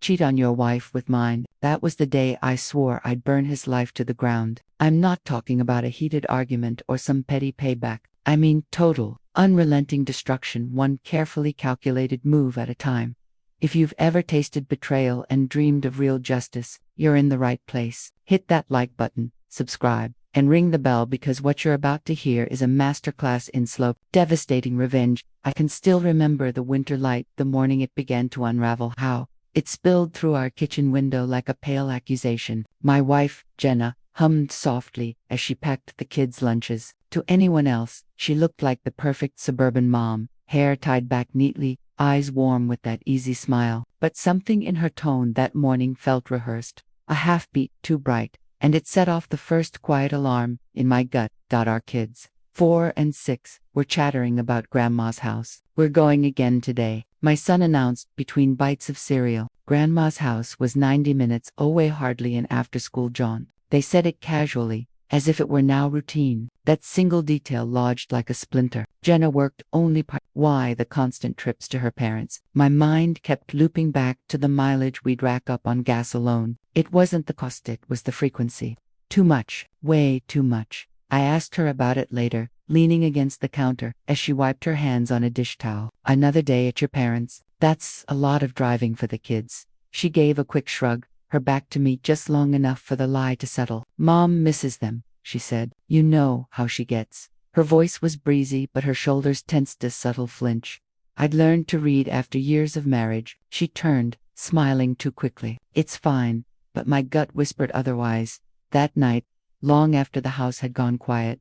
cheat on your wife with mine. That was the day I swore I'd burn his life to the ground. I'm not talking about a heated argument or some petty payback. I mean total, unrelenting destruction, one carefully calculated move at a time. If you've ever tasted betrayal and dreamed of real justice, you're in the right place. Hit that like button, subscribe, and ring the bell, because what you're about to hear is a masterclass in slow, devastating revenge. I can still remember the winter light, the morning it began to unravel, how it spilled through our kitchen window like a pale accusation. My wife, Jenna, hummed softly as she packed the kids' lunches. To anyone else, she looked like the perfect suburban mom, hair tied back neatly, eyes warm with that easy smile. But something in her tone that morning felt rehearsed, a half-beat too bright, and it set off the first quiet alarm in my gut. Our kids, 4 and 6, were chattering about Grandma's house. We're going again today, my son announced between bites of cereal. Grandma's house was 90 minutes away, hardly an after-school jaunt. They said it casually, as if it were now routine. That single detail lodged like a splinter. Jenna worked only part. Why the constant trips to her parents'? My mind kept looping back to the mileage we'd rack up on gas alone. It wasn't the cost, it was the frequency. Too much, way too much. I asked her about it later, leaning against the counter as she wiped her hands on a dish towel. Another day at your parents'? That's a lot of driving for the kids. She gave a quick shrug, her back to me just long enough for the lie to settle. Mom misses them, she said. You know how she gets. Her voice was breezy, but her shoulders tensed a subtle flinch. I'd learned to read after years of marriage. She turned, smiling too quickly. It's fine, but my gut whispered otherwise. That night, long after the house had gone quiet,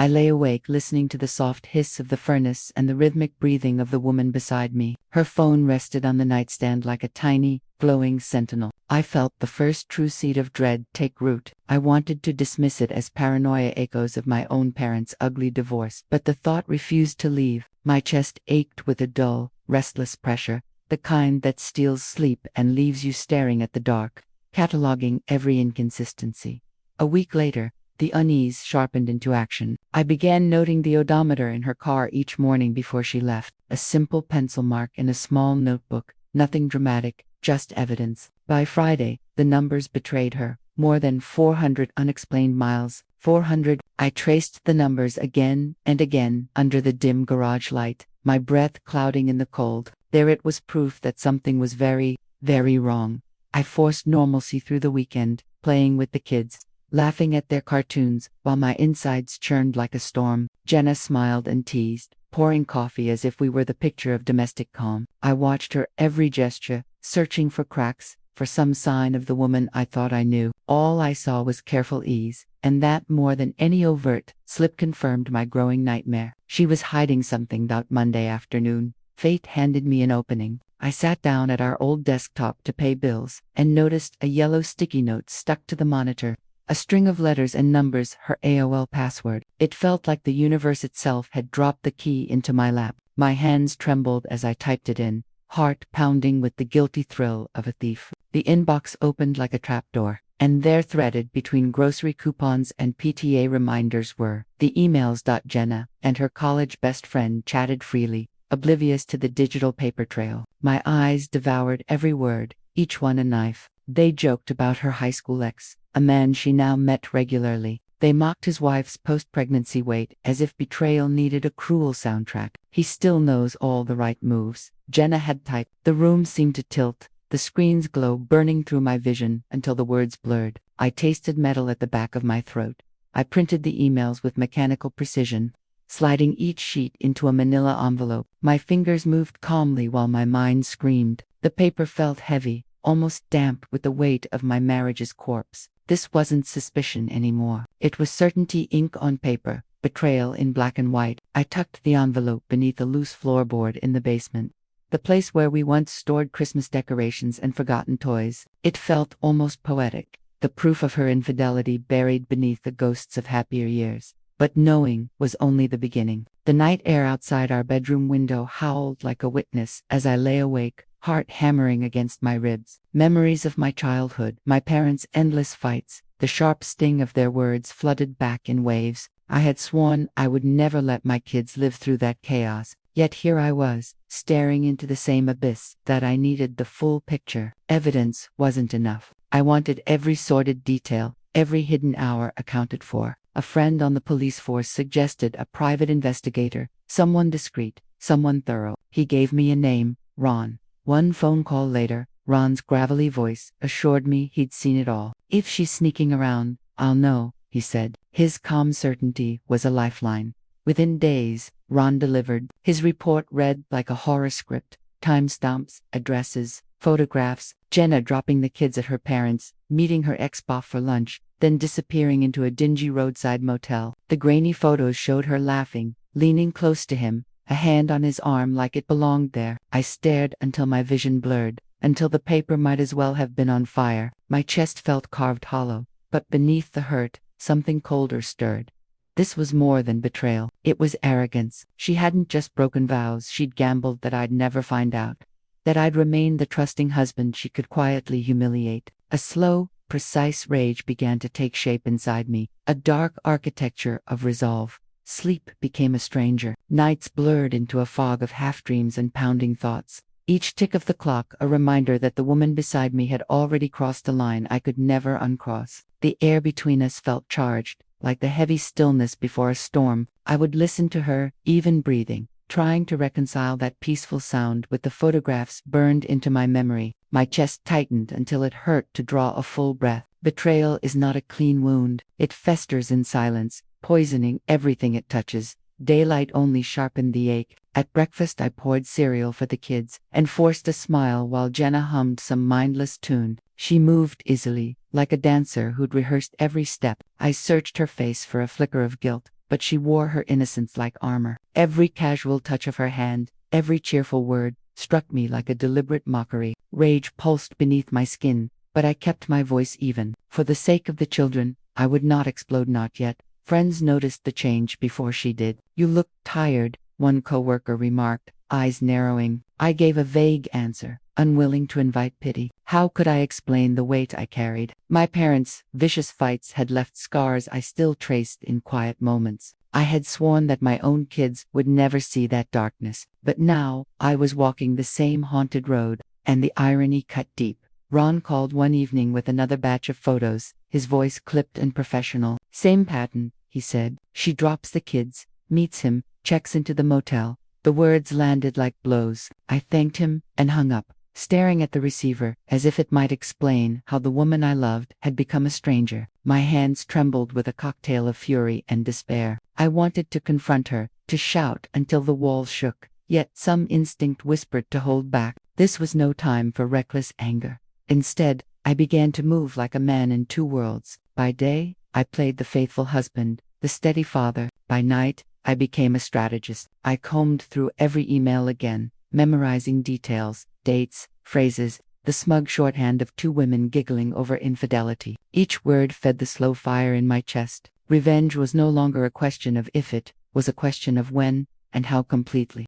I lay awake listening to the soft hiss of the furnace and the rhythmic breathing of the woman beside me. Her phone rested on the nightstand like a tiny, glowing sentinel. I felt the first true seed of dread take root. I wanted to dismiss it as paranoia, echoes of my own parents' ugly divorce, but the thought refused to leave. My chest ached with a dull, restless pressure, the kind that steals sleep and leaves you staring at the dark, cataloging every inconsistency. A week later, the unease sharpened into action. I began noting the odometer in her car each morning before she left. A simple pencil mark in a small notebook, nothing dramatic, just evidence. By Friday, the numbers betrayed her. More than 400 unexplained miles. 400. I traced the numbers again and again under the dim garage light, my breath clouding in the cold. There it was, proof that something was very, very wrong. I forced normalcy through the weekend, playing with the kids, laughing at their cartoons, while my insides churned like a storm. Jenna smiled and teased, pouring coffee as if we were the picture of domestic calm. I watched her every gesture, searching for cracks, for some sign of the woman I thought I knew. All I saw was careful ease, and that, more than any overt slip, confirmed my growing nightmare. She was hiding something. That Monday afternoon, fate handed me an opening. I sat down at our old desktop to pay bills, and noticed a yellow sticky note stuck to the monitor. A string of letters and numbers, her AOL password. It felt like the universe itself had dropped the key into my lap. My hands trembled as I typed it in, heart pounding with the guilty thrill of a thief. The inbox opened like a trapdoor, and there, threaded between grocery coupons and PTA reminders, were the emails. Jenna and her college best friend chatted freely, oblivious to the digital paper trail. My eyes devoured every word, each one a knife. They joked about her high school ex, a man she now met regularly. They mocked his wife's post-pregnancy weight, as if betrayal needed a cruel soundtrack. He still knows all the right moves, Jenna had typed. The room seemed to tilt, the screen's glow burning through my vision until the words blurred. I tasted metal at the back of my throat. I printed the emails with mechanical precision, sliding each sheet into a manila envelope. My fingers moved calmly while my mind screamed. The paper felt heavy, almost damp with the weight of my marriage's corpse. This wasn't suspicion anymore. It was certainty, ink on paper, betrayal in black and white. I tucked the envelope beneath a loose floorboard in the basement, the place where we once stored Christmas decorations and forgotten toys. It felt almost poetic, the proof of her infidelity buried beneath the ghosts of happier years. But knowing was only the beginning. The night air outside our bedroom window howled like a witness as I lay awake, heart hammering against my ribs. Memories of my childhood, my parents' endless fights, the sharp sting of their words flooded back in waves. I had sworn I would never let my kids live through that chaos, Yet here I was, staring into the same abyss. That I needed the full picture. Evidence wasn't enough. I wanted every sordid detail, every hidden hour accounted for. A friend on the police force suggested a private investigator, someone discreet, someone thorough. He gave me a name, Ron. One phone call later, Ron's gravelly voice assured me he'd seen it all. If she's sneaking around, I'll know, he said. His calm certainty was a lifeline. Within days, Ron delivered. His report read like a horror script. Timestamps, addresses, photographs, Jenna dropping the kids at her parents', meeting her ex-boss for lunch, then disappearing into a dingy roadside motel. The grainy photos showed her laughing, leaning close to him, a hand on his arm like it belonged there. I stared until my vision blurred, until the paper might as well have been on fire. My chest felt carved hollow, but beneath the hurt, something colder stirred. This was more than betrayal. It was arrogance. She hadn't just broken vows, she'd gambled that I'd never find out. That I'd remain the trusting husband she could quietly humiliate. A slow, precise rage began to take shape inside me, a dark architecture of resolve. Sleep became a stranger. Nights blurred into a fog of half-dreams and pounding thoughts. Each tick of the clock a reminder that the woman beside me had already crossed a line I could never uncross. The air between us felt charged, like the heavy stillness before a storm. I would listen to her, even breathing, trying to reconcile that peaceful sound with the photographs burned into my memory. My chest tightened until it hurt to draw a full breath. Betrayal is not a clean wound. It festers in silence, poisoning everything it touches. Daylight only sharpened the ache. At breakfast I poured cereal for the kids, and forced a smile while Jenna hummed some mindless tune. She moved easily, like a dancer who'd rehearsed every step. I searched her face for a flicker of guilt, but she wore her innocence like armor. Every casual touch of her hand, every cheerful word, struck me like a deliberate mockery. Rage pulsed beneath my skin, but I kept my voice even. For the sake of the children, I would not explode. Not yet. Friends noticed the change before she did. "You look tired," one coworker remarked, eyes narrowing. I gave a vague answer, unwilling to invite pity. How could I explain the weight I carried? My parents' vicious fights had left scars I still traced in quiet moments. I had sworn that my own kids would never see that darkness, but now I was walking the same haunted road, and the irony cut deep. Ron called one evening with another batch of photos, his voice clipped and professional. "Same pattern," he said. "She drops the kids, meets him, checks into the motel." The words landed like blows. I thanked him and hung up, staring at the receiver, as if it might explain how the woman I loved had become a stranger. My hands trembled with a cocktail of fury and despair. I wanted to confront her, to shout until the walls shook, yet some instinct whispered to hold back. This was no time for reckless anger. Instead, I began to move like a man in two worlds. By day, I played the faithful husband, the steady father. By night, I became a strategist. I combed through every email again, memorizing details, dates, phrases, the smug shorthand of two women giggling over infidelity. Each word fed the slow fire in my chest. Revenge was no longer a question of if, it was a question of when, and how completely.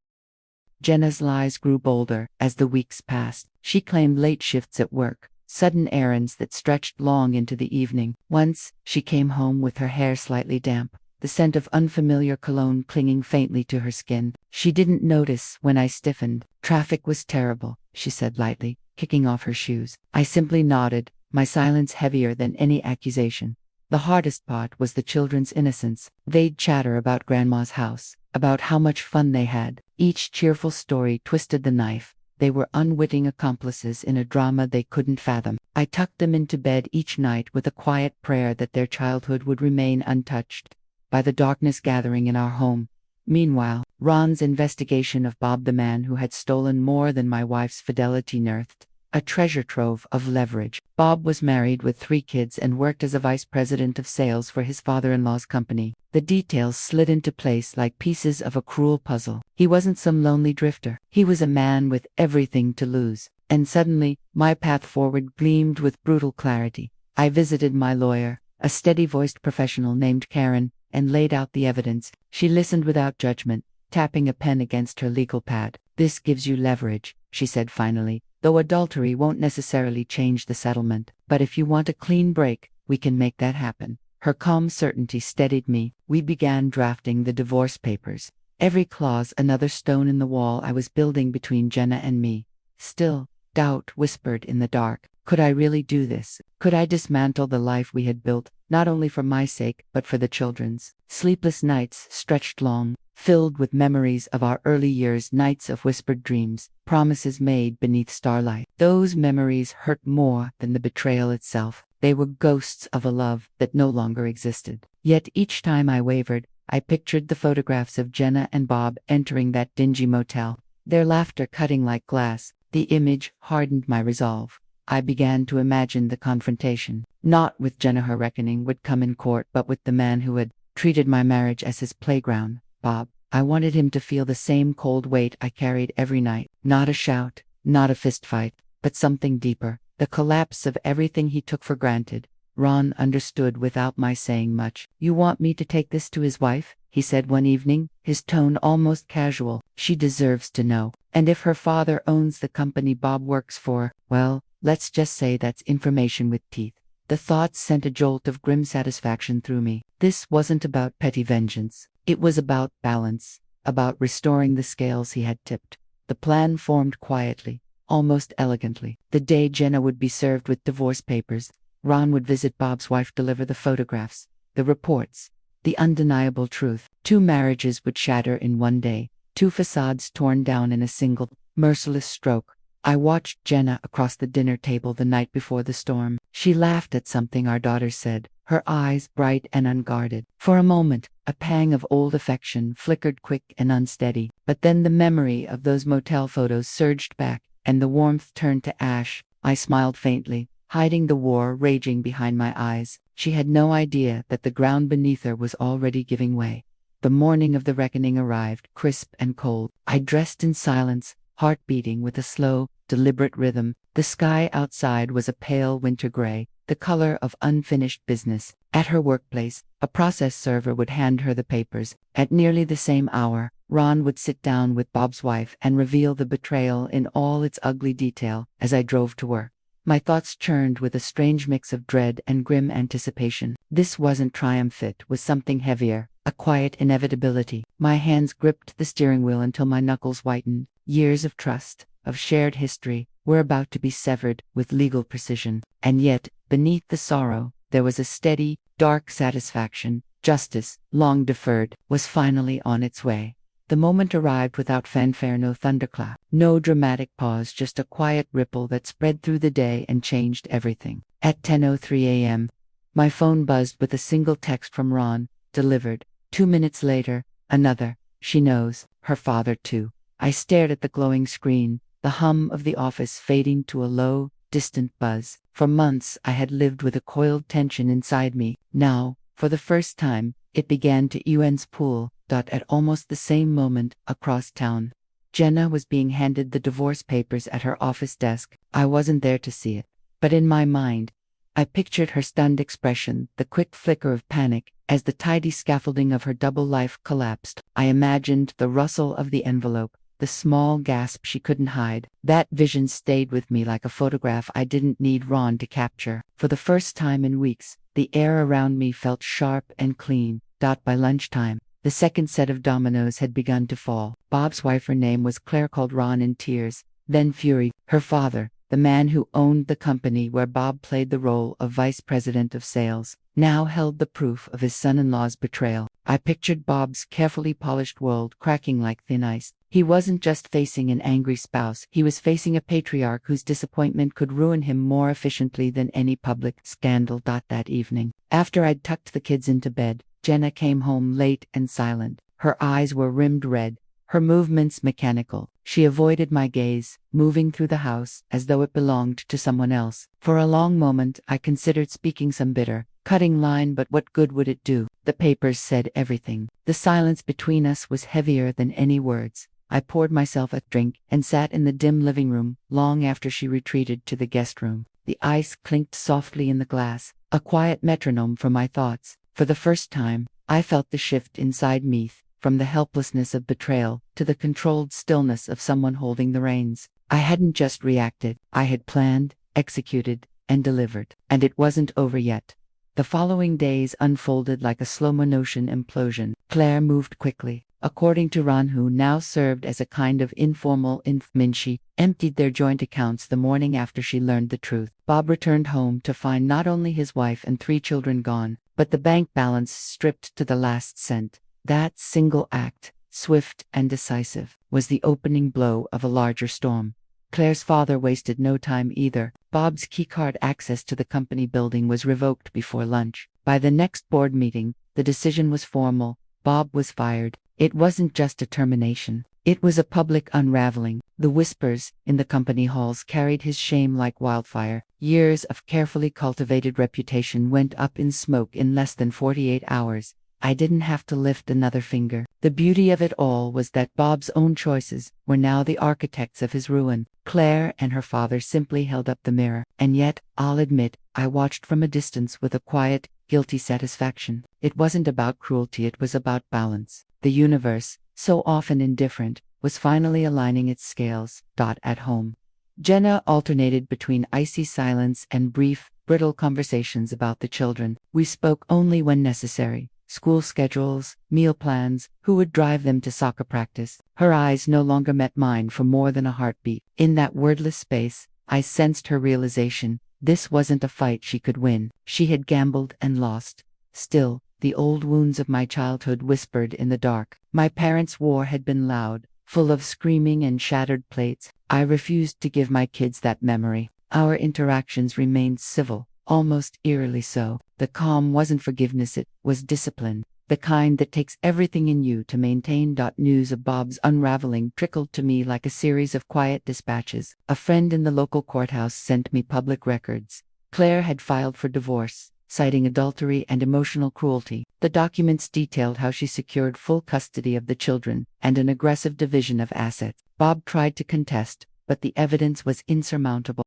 Jenna's lies grew bolder as the weeks passed. She claimed late shifts at work, sudden errands that stretched long into the evening. Once, she came home with her hair slightly damp, the scent of unfamiliar cologne clinging faintly to her skin. She didn't notice when I stiffened. "Traffic was terrible," she said lightly, kicking off her shoes. I simply nodded, my silence heavier than any accusation. The hardest part was the children's innocence. They'd chatter about Grandma's house, about how much fun they had. Each cheerful story twisted the knife. They were unwitting accomplices in a drama they couldn't fathom. I tucked them into bed each night with a quiet prayer that their childhood would remain untouched by the darkness gathering in our home. Meanwhile, Ron's investigation of Bob, the man who had stolen more than my wife's fidelity, unearthed a treasure trove of leverage. Bob was married with 3 kids and worked as a vice president of sales for his father-in-law's company. The details slid into place like pieces of a cruel puzzle. He wasn't some lonely drifter. He was a man with everything to lose. And suddenly, my path forward gleamed with brutal clarity. I visited my lawyer, a steady-voiced professional named Karen, and laid out the evidence. She listened without judgment, tapping a pen against her legal pad. "This gives you leverage," she said finally. "Though adultery won't necessarily change the settlement. But if you want a clean break, we can make that happen." Her calm certainty steadied me. We began drafting the divorce papers. Every clause another stone in the wall I was building between Jenna and me. Still, doubt whispered in the dark. Could I really do this? Could I dismantle the life we had built, not only for my sake, but for the children's? Sleepless nights stretched long, filled with memories of our early years, nights of whispered dreams, promises made beneath starlight. Those memories hurt more than the betrayal itself. They were ghosts of a love that no longer existed. Yet each time I wavered, I pictured the photographs of Jenna and Bob entering that dingy motel, their laughter cutting like glass. The image hardened my resolve. I began to imagine the confrontation. Not with Jenna, her reckoning would come in court, but with the man who had treated my marriage as his playground, Bob. I wanted him to feel the same cold weight I carried every night. Not a shout, not a fistfight, but something deeper. The collapse of everything he took for granted. Ron understood without my saying much. "You want me to take this to his wife?" he said one evening, his tone almost casual. "She deserves to know. And if her father owns the company Bob works for, well, let's just say that's information with teeth." The thought sent a jolt of grim satisfaction through me. This wasn't about petty vengeance. It was about balance, about restoring the scales he had tipped. The plan formed quietly, almost elegantly. The day Jenna would be served with divorce papers, Ron would visit Bob's wife, deliver the photographs, the reports, the undeniable truth. 2 marriages would shatter in one day, 2 facades torn down in a single, merciless stroke. I watched Jenna across the dinner table the night before the storm. She laughed at something our daughter said, her eyes bright and unguarded. For a moment, a pang of old affection flickered quick and unsteady, but then the memory of those motel photos surged back, and the warmth turned to ash. I smiled faintly, hiding the war raging behind my eyes. She had no idea that the ground beneath her was already giving way. The morning of the reckoning arrived, crisp and cold. I dressed in silence, heart beating with a slow, deliberate rhythm. The sky outside was a pale winter gray, the color of unfinished business. At her workplace, a process server would hand her the papers. At nearly the same hour, Ron would sit down with Bob's wife and reveal the betrayal in all its ugly detail. As I drove to work, my thoughts churned with a strange mix of dread and grim anticipation. This wasn't triumph, it was something heavier, a quiet inevitability. My hands gripped the steering wheel until my knuckles whitened. Years of trust, of shared history, were about to be severed with legal precision. And yet, beneath the sorrow, there was a steady, dark satisfaction. Justice, long deferred, was finally on its way. The moment arrived without fanfare, no thunderclap, no dramatic pause, just a quiet ripple that spread through the day and changed everything. At 10:03 a.m., my phone buzzed with a single text from Ron, delivered. 2 minutes later, another. "She knows, her father too." I stared at the glowing screen, the hum of the office fading to a low, distant buzz. For months I had lived with a coiled tension inside me. Now, for the first time, it began to UN's pool. At almost the same moment, across town, Jenna was being handed the divorce papers at her office desk. I wasn't there to see it, but in my mind, I pictured her stunned expression, the quick flicker of panic, as the tidy scaffolding of her double life collapsed. I imagined the rustle of the envelope, the small gasp she couldn't hide. That vision stayed with me like a photograph I didn't need Ron to capture. For the first time in weeks, the air around me felt sharp and clean. By lunchtime, the second set of dominoes had begun to fall. Bob's wife, her name was Claire, called Ron in tears, then fury. Her father, the man who owned the company where Bob played the role of vice president of sales, now held the proof of his son-in-law's betrayal. I pictured Bob's carefully polished world cracking like thin ice. He wasn't just facing an angry spouse, he was facing a patriarch whose disappointment could ruin him more efficiently than any public scandal. That evening, after I'd tucked the kids into bed, Jenna came home late and silent. Her eyes were rimmed red, her movements mechanical. She avoided my gaze, moving through the house as though it belonged to someone else. For a long moment, I considered speaking some bitter, cutting line, but what good would it do? The papers said everything. The silence between us was heavier than any words. I poured myself a drink and sat in the dim living room long after she retreated to the guest room. The ice clinked softly in the glass, a quiet metronome for my thoughts. For the first time, I felt the shift inside me, from the helplessness of betrayal to the controlled stillness of someone holding the reins. I hadn't just reacted, I had planned, executed, and delivered. And it wasn't over yet. The following days unfolded like a slow-motion implosion. Claire moved quickly. According to Ron, who now served as a kind of informal informant, she emptied their joint accounts the morning after she learned the truth. Bob returned home to find not only his wife and 3 children gone, but the bank balance stripped to the last cent. That single act, swift and decisive, was the opening blow of a larger storm. Claire's father wasted no time either. Bob's keycard access to the company building was revoked before lunch. By the next board meeting, the decision was formal. Bob was fired. It wasn't just a termination. It was a public unraveling. The whispers in the company halls carried his shame like wildfire. Years of carefully cultivated reputation went up in smoke in less than 48 hours. I didn't have to lift another finger. The beauty of it all was that Bob's own choices were now the architects of his ruin. Claire and her father simply held up the mirror. And yet, I'll admit, I watched from a distance with a quiet, guilty satisfaction. It wasn't about cruelty, it was about balance. The universe, so often indifferent, was finally aligning its scales. At home, Jenna alternated between icy silence and brief, brittle conversations about the children. We spoke only when necessary. School schedules, meal plans, who would drive them to soccer practice. Her eyes no longer met mine for more than a heartbeat. In that wordless space, I sensed her realization. This wasn't a fight she could win. She had gambled and lost. Still, the old wounds of my childhood whispered in the dark. My parents' war had been loud, full of screaming and shattered plates. I refused to give my kids that memory. Our interactions remained civil, almost eerily so. The calm wasn't forgiveness, it was discipline, the kind that takes everything in you to maintain. News of Bob's unraveling trickled to me like a series of quiet dispatches. A friend in the local courthouse sent me public records. Claire had filed for divorce, citing adultery and emotional cruelty. The documents detailed how she secured full custody of the children and an aggressive division of assets. Bob tried to contest, but the evidence was insurmountable.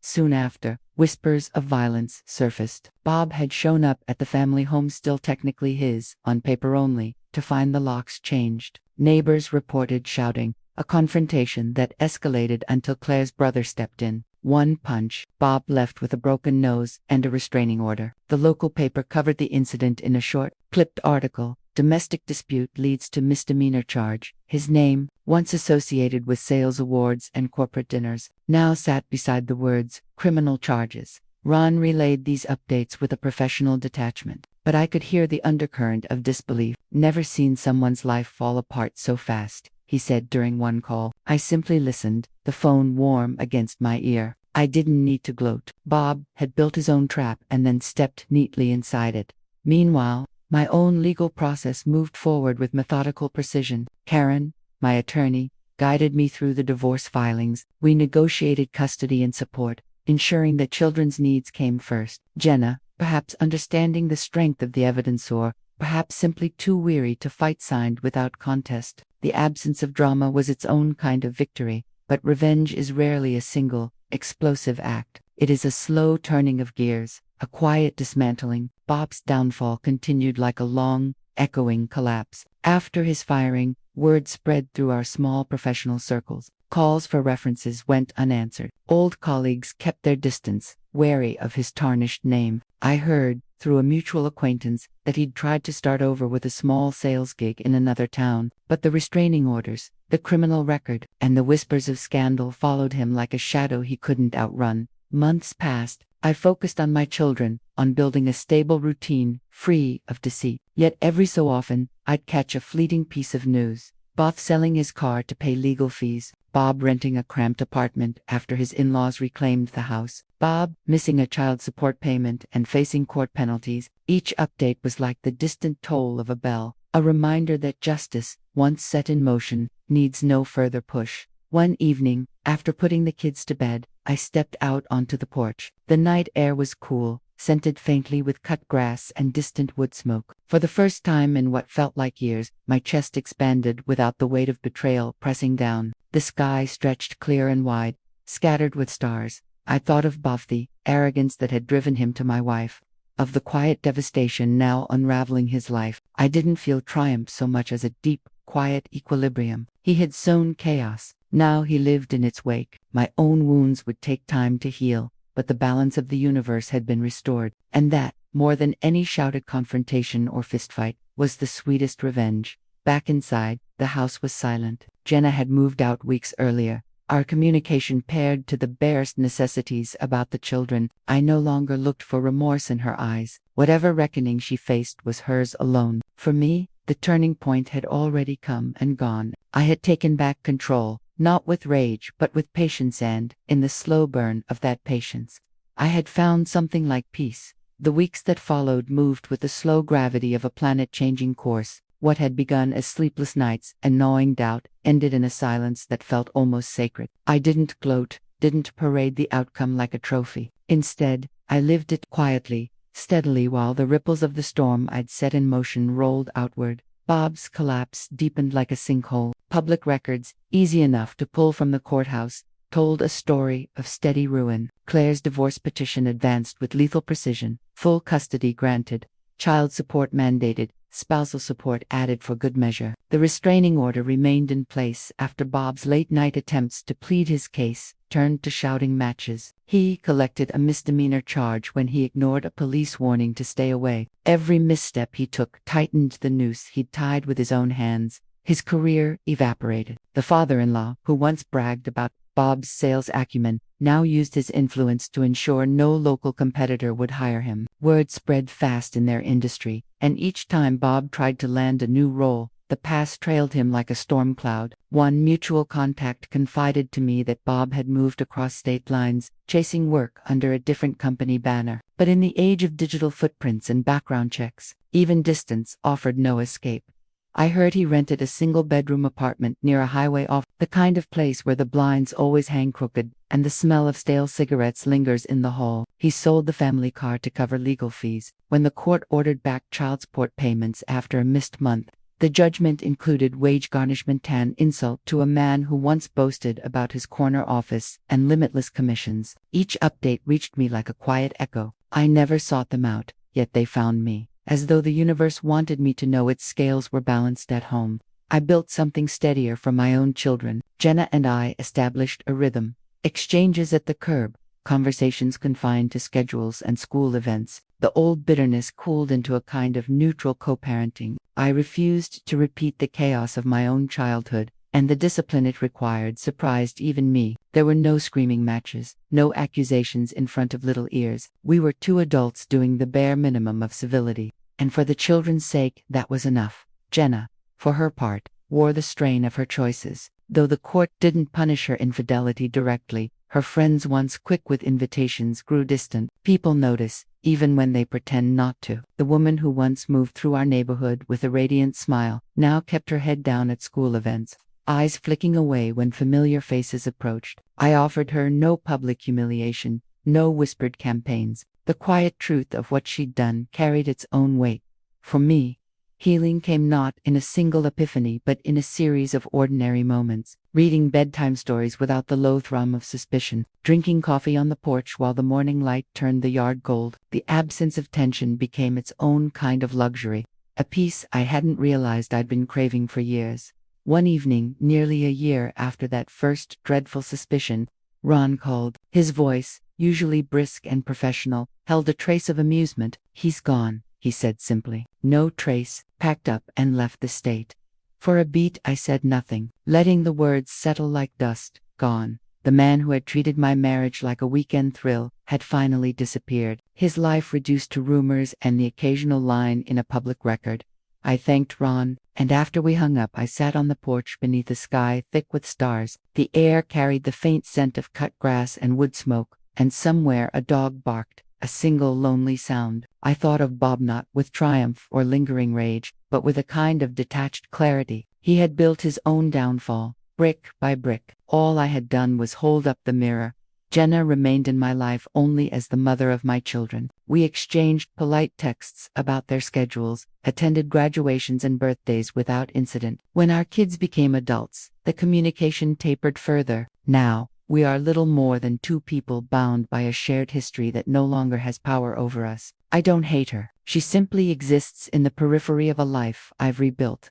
Soon after, whispers of violence surfaced. Bob had shown up at the family home, still technically his, on paper only, to find the locks changed. Neighbors reported shouting, a confrontation that escalated until Claire's brother stepped in. One punch, Bob left with a broken nose and a restraining order. The local paper covered the incident in a short, clipped article. Domestic dispute leads to misdemeanor charge. His name, once associated with sales awards and corporate dinners, now sat beside the words, criminal charges. Ron relayed these updates with a professional detachment, but I could hear the undercurrent of disbelief. Never seen someone's life fall apart so fast, he said during one call. I simply listened, the phone warm against my ear. I didn't need to gloat. Bob had built his own trap and then stepped neatly inside it. Meanwhile, my own legal process moved forward with methodical precision. Karen, my attorney, guided me through the divorce filings. We negotiated custody and support, ensuring that children's needs came first. Jenna, perhaps understanding the strength of the evidence or perhaps simply too weary to fight, signed without contest. The absence of drama was its own kind of victory, but revenge is rarely a single, explosive act. It is a slow turning of gears, a quiet dismantling. Bob's downfall continued like a long, echoing collapse. After his firing, word spread through our small professional circles. Calls for references went unanswered. Old colleagues kept their distance, wary of his tarnished name. I heard, through a mutual acquaintance, that he'd tried to start over with a small sales gig in another town, but the restraining orders, the criminal record, and the whispers of scandal followed him like a shadow he couldn't outrun. Months passed. I focused on my children, on building a stable routine, free of deceit. Yet every so often, I'd catch a fleeting piece of news. Bob selling his car to pay legal fees. Bob renting a cramped apartment after his in-laws reclaimed the house. Bob missing a child support payment and facing court penalties. Each update was like the distant toll of a bell, a reminder that justice, once set in motion, needs no further push. One evening, after putting the kids to bed, I stepped out onto the porch. The night air was cool, scented faintly with cut grass and distant wood smoke. For the first time in what felt like years, my chest expanded without the weight of betrayal pressing down. The sky stretched clear and wide, scattered with stars. I thought of the arrogance that had driven him to my wife, of the quiet devastation now unraveling his life. I didn't feel triumph so much as a deep, quiet equilibrium. He had sown chaos. Now he lived in its wake. My own wounds would take time to heal, but the balance of the universe had been restored, and that, more than any shouted confrontation or fistfight, was the sweetest revenge. Back inside, the house was silent. Jenna had moved out weeks earlier. Our communication pared to the barest necessities about the children. I no longer looked for remorse in her eyes. Whatever reckoning she faced was hers alone. For me, the turning point had already come and gone. I had taken back control, not with rage, but with patience, and, in the slow burn of that patience, I had found something like peace. The weeks that followed moved with the slow gravity of a planet changing course. What had begun as sleepless nights and gnawing doubt ended in a silence that felt almost sacred. I didn't gloat, didn't parade the outcome like a trophy. Instead, I lived it quietly, steadily, while the ripples of the storm I'd set in motion rolled outward. Bob's collapse deepened like a sinkhole. Public records, easy enough to pull from the courthouse, told a story of steady ruin. Claire's divorce petition advanced with lethal precision. Full custody granted. Child support mandated. Spousal support added for good measure. The restraining order remained in place after Bob's late-night attempts to plead his case turned to shouting matches. He collected a misdemeanor charge when he ignored a police warning to stay away. Every misstep he took tightened the noose he'd tied with his own hands. His career evaporated. The father-in-law, who once bragged about Bob's sales acumen, now used his influence to ensure no local competitor would hire him. Word spread fast in their industry, and each time Bob tried to land a new role, the past trailed him like a storm cloud. One mutual contact confided to me that Bob had moved across state lines, chasing work under a different company banner. But in the age of digital footprints and background checks, even distance offered no escape. I heard he rented a single-bedroom apartment near a highway off, the kind of place where the blinds always hang crooked, and the smell of stale cigarettes lingers in the hall. He sold the family car to cover legal fees. When the court ordered back child support payments after a missed month, the judgment included wage garnishment, an insult to a man who once boasted about his corner office and limitless commissions. Each update reached me like a quiet echo. I never sought them out, yet they found me. As though the universe wanted me to know its scales were balanced at home. I built something steadier for my own children. Jenna and I established a rhythm. Exchanges at the curb, conversations confined to schedules and school events. The old bitterness cooled into a kind of neutral co-parenting. I refused to repeat the chaos of my own childhood, and the discipline it required surprised even me. There were no screaming matches, no accusations in front of little ears. We were two adults doing the bare minimum of civility. And for the children's sake, that was enough. Jenna, for her part, wore the strain of her choices. Though the court didn't punish her infidelity directly, her friends, once quick with invitations, grew distant. People notice, even when they pretend not to. The woman who once moved through our neighborhood with a radiant smile now kept her head down at school events, eyes flicking away when familiar faces approached. I offered her no public humiliation, no whispered campaigns. The quiet truth of what she'd done carried its own weight. For me, healing came not in a single epiphany but in a series of ordinary moments. Reading bedtime stories without the low thrum of suspicion, drinking coffee on the porch while the morning light turned the yard gold. The absence of tension became its own kind of luxury, a peace I hadn't realized I'd been craving for years. One evening, nearly a year after that first dreadful suspicion, Ron called. His voice, usually brisk and professional, held a trace of amusement. "He's gone," he said simply. "No trace, packed up and left the state." For a beat I said nothing, letting the words settle like dust. Gone. The man who had treated my marriage like a weekend thrill had finally disappeared, his life reduced to rumors and the occasional line in a public record. I thanked Ron, and after we hung up I sat on the porch beneath a sky thick with stars. The air carried the faint scent of cut grass and wood smoke, and somewhere a dog barked, a single lonely sound. I thought of Bob not with triumph or lingering rage, but with a kind of detached clarity. He had built his own downfall, brick by brick. All I had done was hold up the mirror. Jenna remained in my life only as the mother of my children. We exchanged polite texts about their schedules, attended graduations and birthdays without incident. When our kids became adults, the communication tapered further. Now, we are little more than two people bound by a shared history that no longer has power over us. I don't hate her. She simply exists in the periphery of a life I've rebuilt.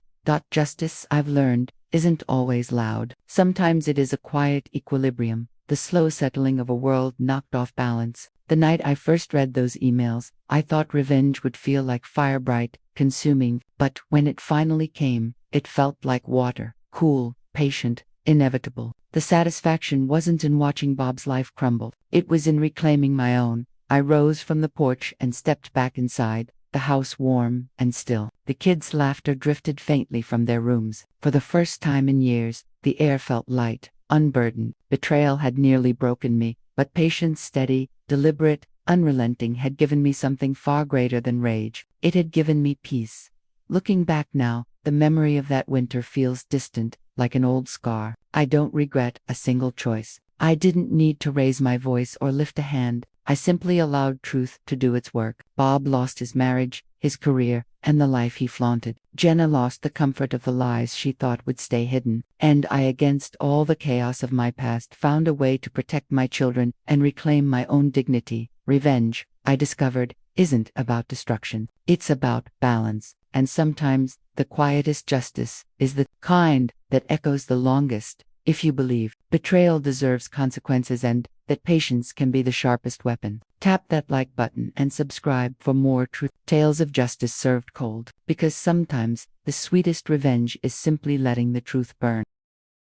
Justice, I've learned, isn't always loud. Sometimes it is a quiet equilibrium, the slow settling of a world knocked off balance. The night I first read those emails, I thought revenge would feel like fire, bright, consuming, but when it finally came, It felt like water, cool, patient, inevitable. The satisfaction wasn't in watching Bob's life crumble. It was in reclaiming my own. I rose from the porch and stepped back inside, the house warm and still. The kids' laughter drifted faintly from their rooms. For the first time in years, the air felt light, unburdened. Betrayal had nearly broken me, but patience, steady, deliberate, unrelenting, had given me something far greater than rage. It had given me peace. Looking back now, the memory of that winter feels distant, like an old scar. I don't regret a single choice. I didn't need to raise my voice or lift a hand. I simply allowed truth to do its work. Bob lost his marriage, his career, and the life he flaunted. Jenna lost the comfort of the lies she thought would stay hidden. And I, against all the chaos of my past, found a way to protect my children and reclaim my own dignity. Revenge, I discovered, isn't about destruction. It's about balance. And sometimes, the quietest justice is the kind that echoes the longest. If you believe betrayal deserves consequences and that patience can be the sharpest weapon, tap that like button and subscribe for more truth tales of justice served cold. Because sometimes, the sweetest revenge is simply letting the truth burn.